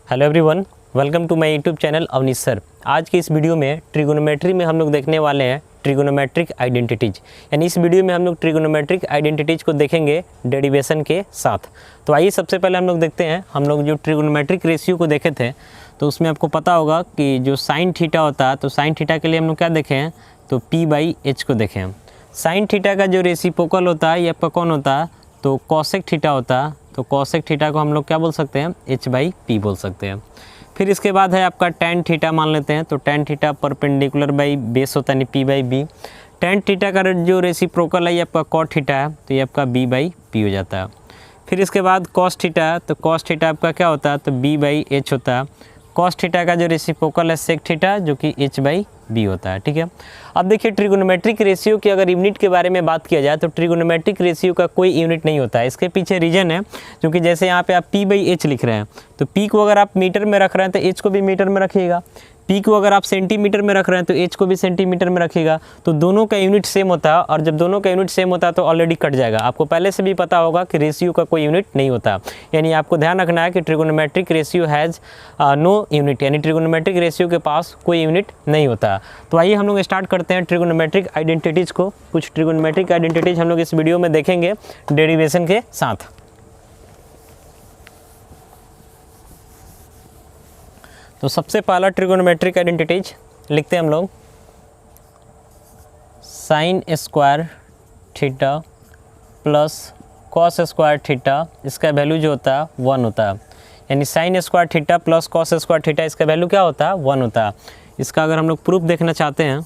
Hello everyone, welcome to my YouTube channel Avnish sir. आज की इस वीडियो में ट्रिगोनोमेट्री में हम लोग देखने वाले हैं ट्रिगोनोमेट्रिक आइडेंटिटीज। यानी इस वीडियो में हम लोग ट्रिगोनोमेट्रिक आइडेंटिटीज को देखेंगे डेरिवेशन के साथ। तो आइए सबसे पहले हम लोग देखते हैं, हम लोग जो ट्रिगोनोमेट्रिक रेशियो को देखे थे तो उसमें आपको पता होगा कि जो साइन थीटा होता है तो साइन थीटा के लिए हम लोग क्या देखे हैं तो p/h को देखें हम। साइन थीटा का जो रेसिप्रोकल होता है ये आपका कौन होता है तो कॉसेक थीटा होता है। तो कॉसेक थीटा को हम लोग क्या बोल सकते हैं h/p बोल सकते हैं। फिर इसके बाद है आपका टैन थीटा मान लेते हैं। तो tan theta perpendicular by base होता है यानी p/b। टैन थीटा का जो रेसिप्रोकल है ये आपका कॉट थीटा है तो ये आपका b/p हो जाता है। फिर इसके बाद कॉस थीटा है तो कॉस थीटा आपका क्या होता है तो b/h होता है। कॉस थीटा का जो रेसिप्रोकल है सेक थीटा जो कि h/b होता है। ठीक है, अब देखिए ट्रिगोनोमेट्रिक रेशियो की अगर यूनिट के बारे में बात किया जाए तो ट्रिगोनोमेट्रिक रेशियो का कोई यूनिट नहीं होता है। इसके पीछे रीजन है क्योंकि जैसे यहाँ पे आप p/h लिख रहे हैं तो p को अगर आप मीटर में रख रहे हैं तो h को भी मीटर में रखिएगा, p को अगर आप सेंटीमीटर में रख रहे हैं तो h को भी सेंटीमीटर में रखिएगा। तो दोनों का यूनिट सेम होता है और जब दोनों का यूनिट सेम होता है तो ऑलरेडी कट जाएगा। आपको पहले से भी पता होगा कि रेशियो का कोई यूनिट नहीं होता, यानी आपको ध्यान रखना है कि trigonometric ratio has no unit, यानी ट्रिगोनोमेट्रिक रेशियो के पास कोई यूनिट नहीं होता। तो आइए हम लोग स्टार्ट करते हैं ट्रिगोनोमेट्रिक आइडेंटिटीज़ को। कुछ ट्रिगोनोमेट्रिक आइडेंटिटीज़ हम लोग इस वीडियो में देखेंगे डेरिवेशन के साथ। तो सबसे पहला ट्रिगोनोमेट्रिक आइडेंटिटीज लिखते हैं हम लोग, sign square theta plus cos square theta, इसका वैल्यू जो होता है 1 होता है। यानी sign square theta plus cos square theta इसका वैल्यू क्या होता है 1 होता है। इसका अगर हम लोग प्रूफ देखना चाहते हैं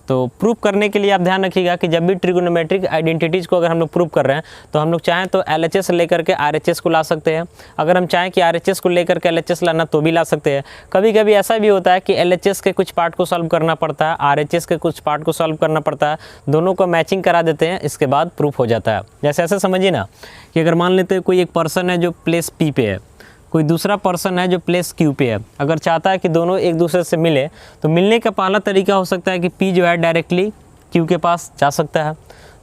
तो प्रूफ करने के लिए आप ध्यान रखिएगा कि जब भी ट्रिगोनोमेट्रिक आइडेंटिटीज़ को अगर हम लोग प्रूफ कर रहे हैं तो हम लोग चाहें तो LHS लेकर के RHS को ला सकते हैं। अगर हम चाहें कि RHS को लेकर के LHS लाना तो भी ला सकते हैं। कभी कभी ऐसा भी होता है कि LHS के कुछ पार्ट को सॉल्व करना पड़ता है, RHS के कुछ पार्ट को सॉल्व करना पड़ता है, दोनों को मैचिंग करा देते हैं, इसके बाद प्रूफ हो जाता है। जैसे ऐसे समझिए ना कि अगर मान लेते हैं कोई एक पर्सन है जो प्लेस P पे है, कोई दूसरा पर्सन है जो प्लेस Q पे है, अगर चाहता है कि दोनों एक दूसरे से मिले तो मिलने का पहला तरीका हो सकता है कि P जो है डायरेक्टली Q के पास जा सकता है।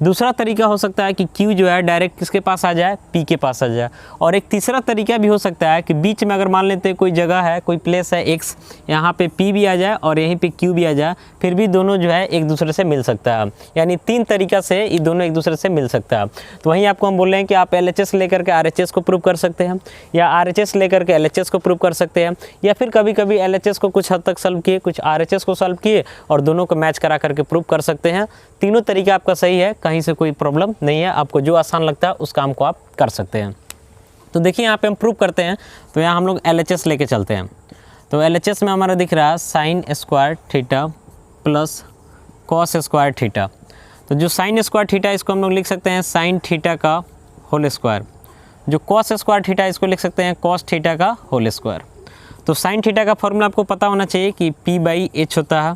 दूसरा तरीका हो सकता है कि Q जो है डायरेक्ट किसके पास आ जाए P के पास आ जाए। और एक तीसरा तरीका भी हो सकता है कि बीच में अगर मान लेते हैं कोई जगह है, कोई प्लेस है X, यहाँ पे P भी आ जाए और यहीं पे Q भी आ जाए, फिर भी दोनों जो है एक दूसरे से मिल सकता है। यानी 3 तरीका से ये दोनों एक दूसरे से मिल सकता है। तो वहीं आपको हम बोल रहे हैं कि आप LHS लेकर के RHS को प्रूव कर सकते हैं या RHS लेकर के LHS को प्रूव कर सकते हैं, या फिर कभी कभी LHS को कुछ हद तक सॉल्व किए, कुछ RHS को सॉल्व किए और दोनों को मैच करा करके प्रूव कर सकते हैं। तीनों तरीका आपका सही है, कहीं से कोई प्रॉब्लम नहीं है। आपको जो आसान लगता है उस काम को आप कर सकते हैं। तो देखिए यहाँ पे हम प्रूव करते हैं। तो यहाँ हम लोग LHS लेके चलते हैं। तो LHS में हमारा दिख रहा है sign square theta plus cos square theta. तो जो साइन स्क्वायर थीटा इसको हम लोग लिख सकते हैं साइन थीटा का होल स्क्वायर, जो कॉस स्क्वायर थीटा इसको लिख सकते हैं कॉस थीटा का होल स्क्वायर। तो साइन थीटा का फॉर्मूला आपको पता होना चाहिए कि p/h होता है,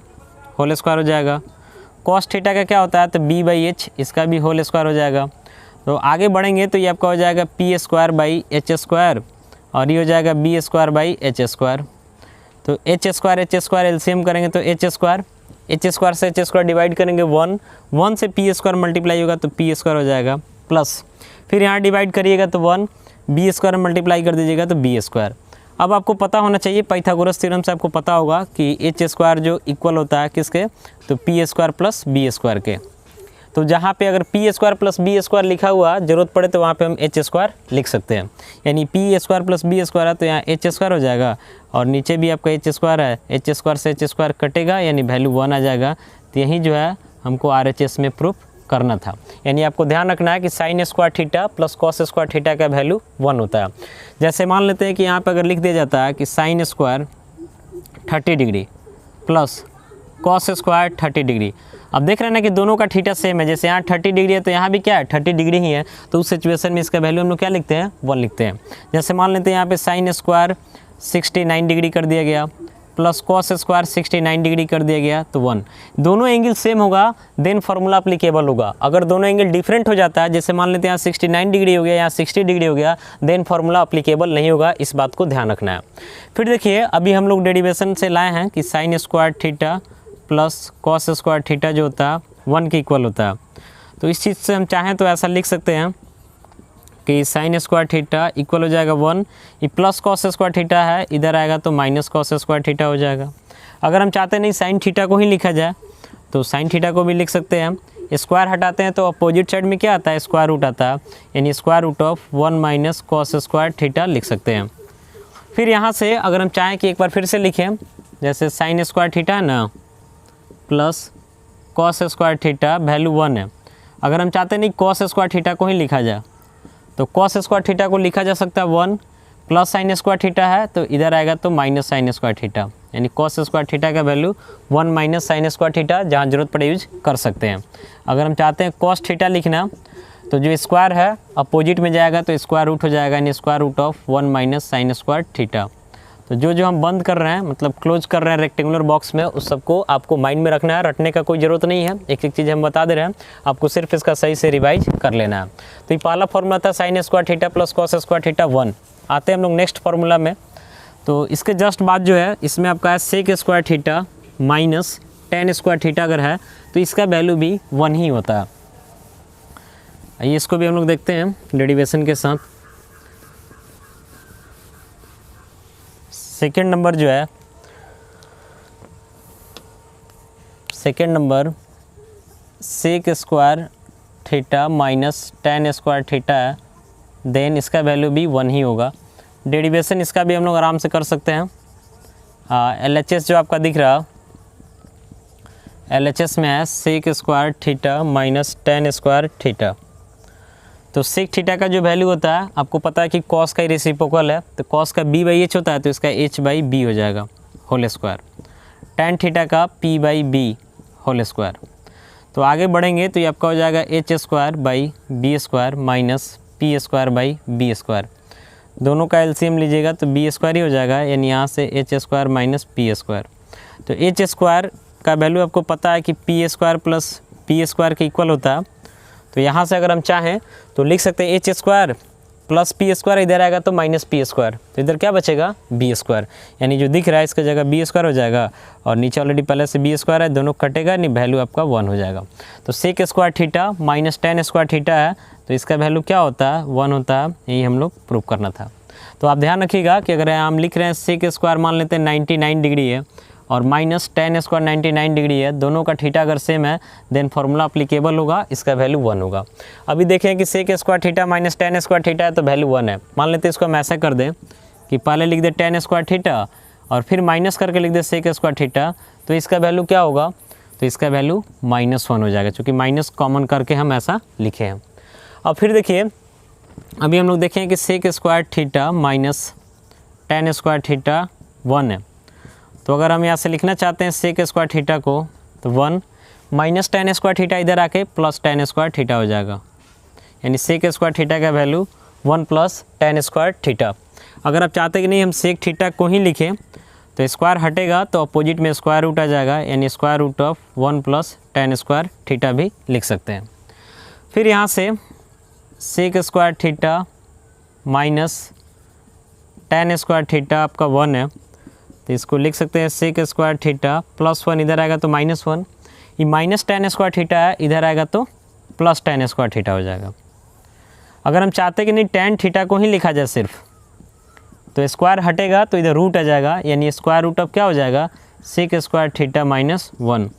होल स्क्वायर हो जाएगा। कॉस थीटा का क्या होता है तो b/h, इसका भी होल स्क्वायर हो जाएगा। तो आगे बढ़ेंगे तो ये आपका हो जाएगा p²/h² और ये हो जाएगा b²/h²। तो h² एलसीएम करेंगे तो h² से h² डिवाइड करेंगे 1 से p² मल्टीप्लाई होगा तो p² हो जाएगा, प्लस फिर यहाँ डिवाइड करिएगा तो 1, b² मल्टीप्लाई कर दीजिएगा तो b²। अब आपको पता होना चाहिए पाइथागोरस थ्योरम से आपको पता होगा कि h² जो इक्वल होता है किसके तो p² प्लस b² के। तो जहाँ पे अगर p² प्लस b² लिखा हुआ ज़रूरत पड़े तो वहाँ पे हम h² लिख सकते हैं। यानी p² प्लस b² है तो यहाँ h² हो जाएगा और नीचे भी आपका h² है, h² से h² कटेगा यानी वैल्यू 1 आ जाएगा। तो यही जो है हमको RHS में प्रूफ करना था। यानी आपको ध्यान रखना है कि sign square theta plus cos square theta का वैल्यू 1 होता है। जैसे मान लेते हैं कि यहाँ पर अगर लिख दिया जाता है कि sine square 30 degree plus cos square 30 degree. अब देख रहे हैं ना कि दोनों का थीटा सेम है, जैसे यहाँ 30 डिग्री है तो यहाँ भी क्या है 30 डिग्री ही है। तो उस सिचुएशन में इसका वैल्यू हम लोग क्या लिखते हैं 1 लिखते हैं। जैसे मान लेते हैं यहाँ पे साइन स्क्वायर 69 डिग्री कर दिया गया प्लस कॉस स्क्वायर 69 डिग्री कर दिया गया तो 1। दोनों एंगल सेम होगा देन फार्मूला अप्लीकेबल होगा। अगर दोनों एंगल डिफरेंट हो जाता है, जैसे मान लेते हैं यहाँ 69 डिग्री हो गया, यहाँ 60 डिग्री हो गया, देन फार्मूला अप्लीकेबल नहीं होगा। इस बात को ध्यान रखना है। फिर देखिए अभी हम लोग डेरिवेशन से लाए हैं कि sign square theta plus cos square theta जो होता है 1 के इक्वल होता है। तो इस चीज़ से हम चाहें तो ऐसा लिख सकते हैं कि साइन स्क्वायर थीटा इक्वल हो जाएगा 1, ये प्लस कॉस स्क्वायर थीटा है, इधर आएगा तो माइनस कॉस स्क्वायर थीटा हो जाएगा। अगर हम चाहते नहीं साइन थीटा को ही लिखा जाए तो साइन थीटा को भी लिख सकते हैं हम। स्क्वायर हटाते हैं तो अपोजिट साइड में क्या आता है, स्क्वायर रूट आता है, यानी square root of 1 minus cos square theta लिख सकते हैं। फिर यहाँ से अगर हम चाहें कि एक बार फिर से लिखें, जैसे साइन स्क्वायर थीटा है ना plus cos square theta value 1 है। अगर हम चाहते नहीं कॉस स्क्वायर थीटा को ही लिखा जाए तो कॉस स्क्वायर थीटा को लिखा जा सकता है 1 प्लस साइन स्क्वायर थीटा है तो इधर आएगा तो माइनस साइन स्क्वायर थीटा, यानी कॉस स्क्वायर थीटा का value 1 minus sine square theta, जहाँ जरूरत पड़े यूज कर सकते हैं। अगर हम चाहते हैं कॉस थीटा लिखना तो जो स्क्वायर है अपोजिट में जाएगा तो स्क्वायर रूट हो जाएगा, यानी square root of 1 minus sine square theta. तो जो हम बंद कर रहे हैं मतलब क्लोज कर रहे हैं रेक्टेंगुलर बॉक्स में, उस सबको आपको माइंड में रखना है, रटने का कोई ज़रूरत नहीं है, एक एक चीज़ हम बता दे रहे हैं, आपको सिर्फ इसका सही से रिवाइज कर लेना है। तो ये पहला फॉर्मूला था sign square theta plus cos square theta 1। आते हैं हम लोग नेक्स्ट फार्मूला में। तो इसके जस्ट बाद जो है इसमें आपका है sec square theta minus tan square theta अगर है तो इसका वैल्यू भी 1 ही होता है। आइए इसको भी हम लोग देखते हैं डेरिवेशन के साथ। सेकेंड नंबर जो है, second number sec square theta minus tan square theta है, देन इसका वैल्यू भी 1 ही होगा। डेरिवेशन इसका भी हम लोग आराम से कर सकते हैं। LHS जो आपका दिख रहा LHS में है sec square theta minus tan square theta. तो सेक थीटा का जो वैल्यू होता है आपको पता है कि कॉस का ही रेसिप्रोकल है, तो कॉस का b/h होता है तो इसका h/b हो जाएगा होल स्क्वायर। टेन थीटा का p/b होल स्क्वायर। तो आगे बढ़ेंगे तो ये आपका हो जाएगा h²/b² माइनस p²/b²। दोनों का एलसीएम लीजिएगा तो b² ही हो जाएगा, यानी यहाँ से h² माइनस p²। तो h² का वैल्यू आपको पता है कि p² प्लस p² के इक्वल होता है। तो यहाँ से अगर हम चाहें तो लिख सकते हैं h² प्लस p², इधर आएगा तो माइनस p², तो इधर क्या बचेगा b², यानी जो दिख रहा है इसका जगह b² हो जाएगा और नीचे ऑलरेडी पहले से b² है, दोनों कटेगा नहीं, वैल्यू आपका 1 हो जाएगा। तो sec square theta minus tan square theta है तो इसका वैल्यू क्या होता है 1 होता है, यही हम लोग प्रूव करना था। तो आप ध्यान रखिएगा कि अगर हम लिख रहे हैं सेक स्क्वायर मान लेते हैं 99 डिग्री है और माइनस टेन स्क्वायर 99 डिग्री है, दोनों का थीटा अगर सेम है देन फार्मूला अप्लीकेबल होगा, इसका वैल्यू 1 होगा। अभी देखें कि sec square theta minus tan square theta है तो वैल्यू 1 है। मान लेते हैं इसको हम ऐसा कर दें कि पहले लिख दे टेन स्क्वायर थीटा और फिर माइनस करके लिख दे सेक स्क्वायर थीटा, तो इसका वैल्यू क्या होगा, तो इसका वैल्यू -1 हो जाएगा, क्योंकि माइनस कॉमन करके हम ऐसा लिखे हैं। अब फिर देखिए अभी हम लोग देखें कि sec square theta minus tan square theta 1 है। तो अगर हम यहाँ से लिखना चाहते हैं सेक स्क्वायर थीटा को तो 1 माइनस टेन स्क्वायर थीटा इधर आके प्लस टेन स्क्वायर थीटा हो जाएगा, यानी सेक स्क्वायर थीटा का value 1 plus tan square theta. अगर आप चाहते कि नहीं हम सेक थीटा को ही लिखें तो स्क्वायर हटेगा तो अपोजिट में स्क्वायर रूट आ जाएगा, यानी square root of 1 plus tan square theta भी लिख सकते हैं। फिर यहाँ से sec square theta minus tan square theta आपका 1 है तो इसको लिख सकते हैं सेक स्क्वायर थीटा प्लस 1, इधर आएगा तो -1, ये माइनस टेन स्क्वायर थीटा है, इधर आएगा तो प्लस टेन स्क्वायर थीटा हो जाएगा। अगर हम चाहते कि नहीं टेन थीटा को ही लिखा जाए सिर्फ, तो स्क्वायर हटेगा तो इधर रूट आ जाएगा, यानी स्क्वायर रूट ऑफ क्या हो जाएगा सेक स्क्वायर थीटा -1।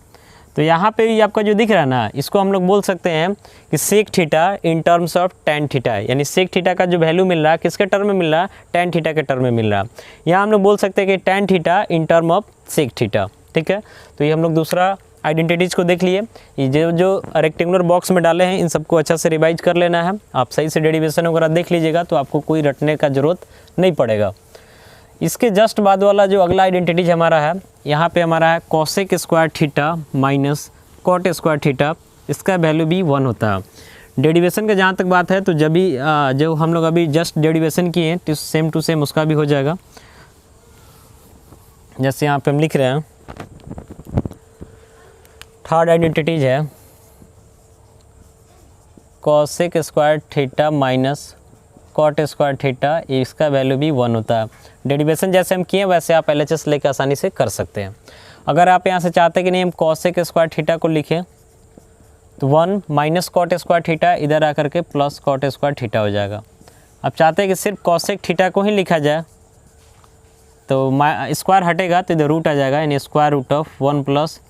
तो यहाँ पे भी आपका जो दिख रहा है ना, इसको हम लोग बोल सकते हैं कि sec theta in terms of tan theta है, यानी सेक थीटा का जो वैल्यू मिल रहा है किसके टर्म में मिल रहा है, टेन थीटा के टर्म में मिल रहा है। यहाँ हम लोग बोल सकते हैं कि tan theta in term of sec theta, ठीक है। तो ये हम लोग दूसरा आइडेंटिटीज़ को देख लिए। ये जो रेक्टेंगुलर बॉक्स में डाले हैं इन सबको अच्छा से रिवाइज कर लेना है, आप सही से डेरिवेशन वगैरह देख लीजिएगा तो आपको कोई रटने का ज़रूरत नहीं पड़ेगा। इसके जस्ट बाद वाला जो अगला आइडेंटिटीज हमारा है, यहाँ पे हमारा है cosec square theta minus cot square theta, इसका वैल्यू भी 1 होता है। डेरिवेशन का जहाँ तक बात है तो जब भी जो हम लोग अभी जस्ट डेरिवेशन किए तो सेम टू सेम उसका भी हो जाएगा। जैसे यहाँ पे हम लिख रहे हैं थर्ड आइडेंटिटीज है cosec square theta minus cot square theta, इसका वैल्यू भी 1 होता है। डेरिवेशन जैसे हम किए वैसे आप LHS लेकर आसानी से कर सकते हैं। अगर आप यहाँ से चाहते हैं कि नहीं हम कॉसेक स्क्वायर थीटा को लिखें तो 1 माइनस कॉट स्क्वायर थीटा इधर आकर के प्लस कॉट स्क्वायर थीटा हो जाएगा। अब चाहते हैं कि सिर्फ कॉसेक थीटा को ही लिखा जाए, तो स्क्वायर हटेगा तो इधर रूट आ जाएगा, यानी square root of 1 plus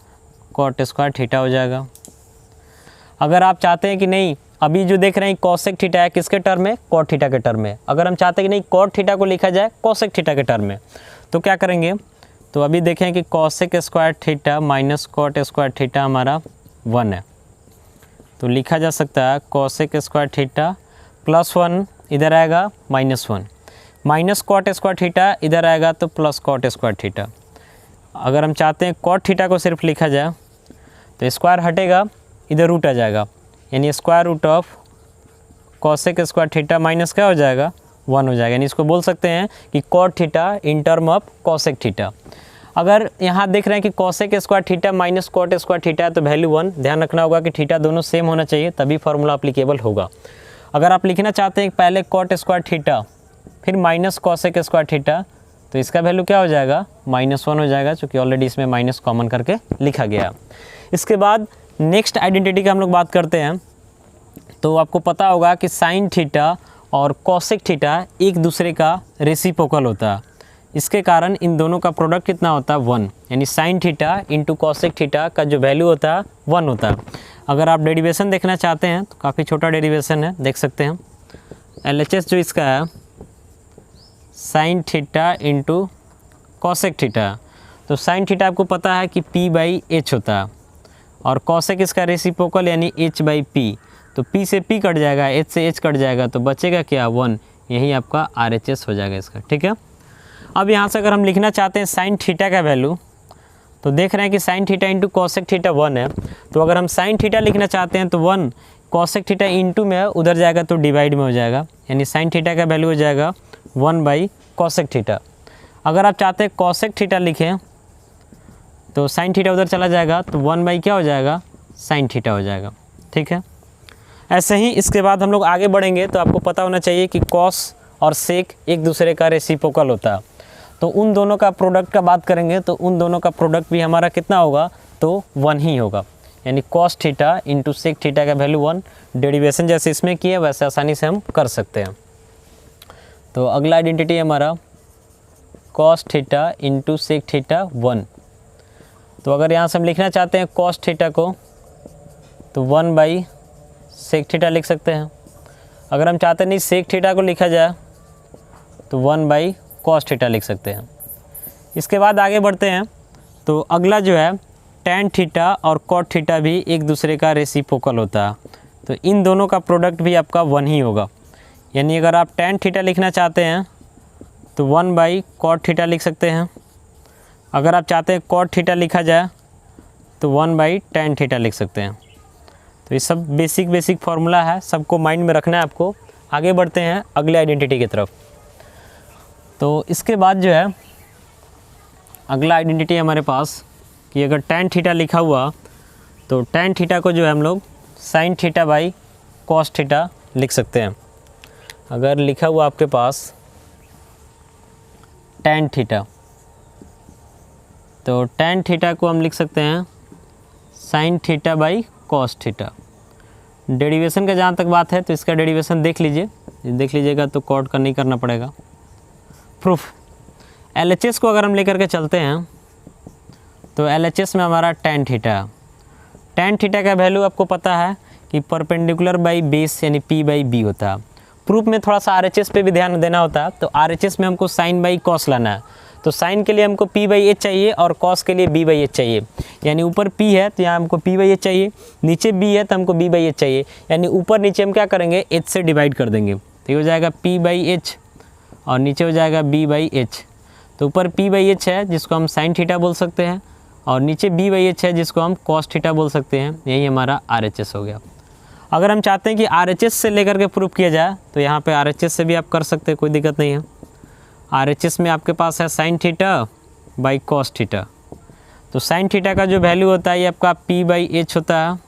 cot square theta हो जाएगा। अगर आप चाहते हैं कि नहीं, अभी जो देख रहे हैं कॉसेक थीटा है किसके टर्म में, कॉट थीटा के टर्म में, अगर हम चाहते हैं कि नहीं कॉट थीटा को लिखा जाए कॉसेक थीटा के टर्म में, तो क्या करेंगे, तो अभी देखें कि cosec square theta minus cot square theta हमारा 1 है, तो लिखा जा सकता है कॉसेक स्क्वायर थीटा प्लस 1 इधर आएगा -1, माइनस कॉट स्क्वायर थीटा इधर आएगा तो प्लस कॉट स्क्वायर थीटा। अगर हम चाहते हैं कॉट थीटा को सिर्फ लिखा जाए तो स्क्वायर हटेगा, इधर रूट आ जाएगा, यानी square root of cosec square theta minus क्या हो जाएगा 1 हो जाएगा, यानी इसको बोल सकते हैं कि cot theta in term of cosec theta. अगर यहाँ देख रहे हैं कि cosec square theta minus cot square theta है तो वैल्यू 1, ध्यान रखना होगा कि थीटा दोनों सेम होना चाहिए तभी फार्मूला अप्लीकेबल होगा। अगर आप लिखना चाहते हैं पहले कॉट स्क्वायर थीटा फिर माइनस कॉसेक स्क्वायर थीटा, तो इसका वैल्यू क्या हो जाएगा -1 हो जाएगा, क्योंकि ऑलरेडी इसमें माइनस कॉमन करके लिखा गया। इसके बाद नेक्स्ट आइडेंटिटी का हम लोग बात करते हैं, तो आपको पता होगा कि साइन थीटा और कॉसेक थीटा एक दूसरे का रेसिप्रोकल होता है, इसके कारण इन दोनों का प्रोडक्ट कितना होता है 1, यानी sine theta into cosec theta का जो वैल्यू होता है 1 होता है। अगर आप डेरिवेशन देखना चाहते हैं तो काफ़ी छोटा डेरिवेशन है, देख सकते हैं। LHS जो इसका है sine theta into cosec theta, तो साइन थीटा आपको पता है कि P/H होता है, और कॉसेक इसका रेसिप्रोकल यानी H/P, तो P से P कट जाएगा, H से H कट जाएगा, तो बचेगा क्या 1, यही आपका RHS हो जाएगा इसका, ठीक है। अब यहाँ से अगर हम लिखना चाहते हैं साइन थीटा का वैल्यू, तो देख रहे हैं कि sine theta into cosec theta 1 है, तो अगर हम साइन थीटा लिखना चाहते हैं तो 1 कॉसेक थीटा इंटू में उधर जाएगा तो डिवाइड में हो जाएगा, यानी साइन थीटा का वैल्यू हो जाएगा 1/कॉसेक थीटा। अगर आप चाहते हैं कॉसेक थीटा लिखें तो साइन थीटा उधर चला जाएगा तो 1/ क्या हो जाएगा, साइन थीटा हो जाएगा, ठीक है। ऐसे ही इसके बाद हम लोग आगे बढ़ेंगे, तो आपको पता होना चाहिए कि कॉस और सेक एक दूसरे का रेसिप्रोकल होता है, तो उन दोनों का प्रोडक्ट का बात करेंगे तो उन दोनों का प्रोडक्ट भी हमारा कितना होगा, तो 1 ही होगा, यानी cos theta into sec theta का वैल्यू 1। डेरिवेशन जैसे इसमें किए वैसे आसानी से हम कर सकते हैं। तो अगला आइडेंटिटी हमारा cos theta into sec theta 1, तो अगर यहाँ से हम लिखना चाहते हैं कॉस थीटा को तो 1/सेक थीटा लिख सकते हैं। अगर हम चाहते नहीं सेक थीटा को लिखा जाए तो 1/कॉस थीटा लिख सकते हैं। इसके बाद आगे बढ़ते हैं, तो अगला जो है टैन थीटा और कॉट थीटा भी एक दूसरे का रेसिप्रोकल होता है, तो इन दोनों का प्रोडक्ट भी आपका 1 ही होगा, यानी अगर आप टैन थीटा लिखना चाहते हैं तो 1/कॉट थीटा लिख सकते हैं। अगर आप चाहते हैं कॉट थीटा लिखा जाए तो 1/टैन थीटा लिख सकते हैं। तो ये सब बेसिक फार्मूला है, सबको माइंड में रखना है आपको। आगे बढ़ते हैं अगले आइडेंटिटी की तरफ। तो इसके बाद जो है अगला आइडेंटिटी हमारे पास कि अगर टैन थीटा लिखा हुआ तो टैन थीटा को जो है हम लोग sine theta by cos theta लिख सकते हैं। अगर लिखा हुआ आपके पास टैन थीटा, तो टैन थीटा को हम लिख सकते हैं sine theta by cos theta. Derivation का जहाँ तक बात है तो इसका डेरिवेशन देख लीजिएगा तो कॉट का नहीं करना पड़ेगा। प्रूफ LHS को अगर हम लेकर के चलते हैं तो LHS में हमारा टैन थीटा है। टैन थीटा का वैल्यू आपको पता है कि परपेंडिकुलर बाई बेस यानी P/B होता है। प्रूफ में थोड़ा सा RHS पे भी ध्यान देना होता है, तो RHS में हमको साइन बाई कॉस लाना है, तो साइन के लिए हमको P/H चाहिए और कॉस के लिए B/H चाहिए, यानी ऊपर P है तो यहाँ हमको P/H चाहिए, नीचे B है तो हमको B/H चाहिए, यानी ऊपर नीचे हम क्या करेंगे H से डिवाइड कर देंगे, तो हो जाएगा P/H और नीचे हो जाएगा B/H। तो ऊपर P/H है जिसको हम साइन थीटा बोल सकते हैं और नीचे B/H है जिसको हम कॉस थीटा बोल सकते हैं, यही हमारा RHS हो गया। अगर हम चाहते हैं कि RHS से लेकर के प्रूफ किया जाए तो यहाँ पे RHS से भी आप कर सकते हैं, कोई दिक्कत नहीं है। RHS में आपके पास है sine theta by cos theta, तो साइन थीटा का जो वैल्यू होता है ये आपका P/H होता है,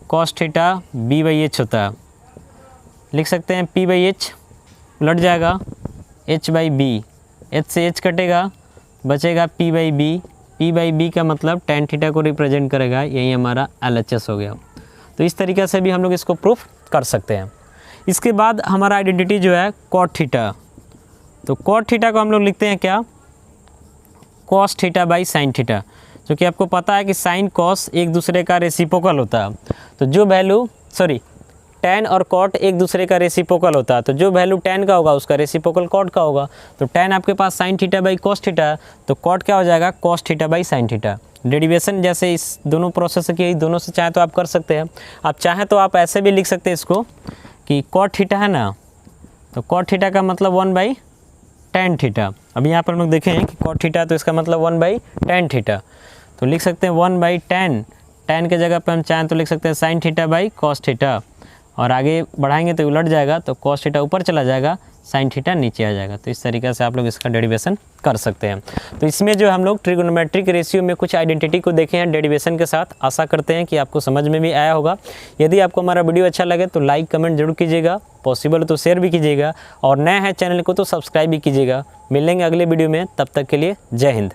कॉस थीटा B/H होता है। लिख सकते हैं P/H उलट जाएगा H/B, H से H कटेगा बचेगा P/B, P/B का मतलब टैन थीटा को रिप्रेजेंट करेगा, यही हमारा LHS हो गया। तो इस तरीके से भी हम लोग इसको प्रूफ कर सकते हैं। इसके बाद हमारा आइडेंटिटी जो है कॉट थीटा, तो कॉट थीटा को हम लोग लिखते हैं क्या, cos theta by sine theta, जो कि आपको पता है कि साइन कॉस एक दूसरे का रेसिप्रोकल होता है। तो जो वैल्यू tan और cot एक दूसरे का रेसिप्रोकल होता है, तो जो वैल्यू tan का होगा उसका रेसिप्रोकल cot का होगा। तो tan आपके पास sin theta by cos theta, तो cot क्या हो जाएगा, cos theta by sin theta. Derivation जैसे इस दोनों प्रोसेस की, दोनों से चाहे तो आप कर सकते हैं। आप चाहें तो आप ऐसे भी लिख सकते हैं इसको कि cot थीटा है ना, तो cot थीटा का मतलब 1/tan थीटा। अभी यहाँ पर हम लोग देखें कि cot थीटा तो इसका मतलब 1/tan थीटा, तो लिख सकते हैं 1/tan, tan के जगह पे हम चाहें तो लिख सकते हैं sin theta by cos theta, और आगे बढ़ाएंगे तो उलट जाएगा, तो cos थीटा ऊपर चला जाएगा, sin थीटा नीचे आ जाएगा। तो इस तरीके से आप लोग इसका डेरिवेशन कर सकते हैं। तो इसमें जो हम लोग ट्रिगोनोमेट्रिक रेशियो में कुछ आइडेंटिटी को देखे हैं डेरिवेशन के साथ। आशा करते हैं कि आपको समझ में भी आया होगा। यदि आपको हमारा वीडियो अच्छा लगे तो लाइक कमेंट जरूर कीजिएगा, पॉसिबल तो शेयर भी कीजिएगा, और नए हैं चैनल को तो सब्सक्राइब भी कीजिएगा। मिलेंगे अगले वीडियो में, तब तक के लिए जय हिंद।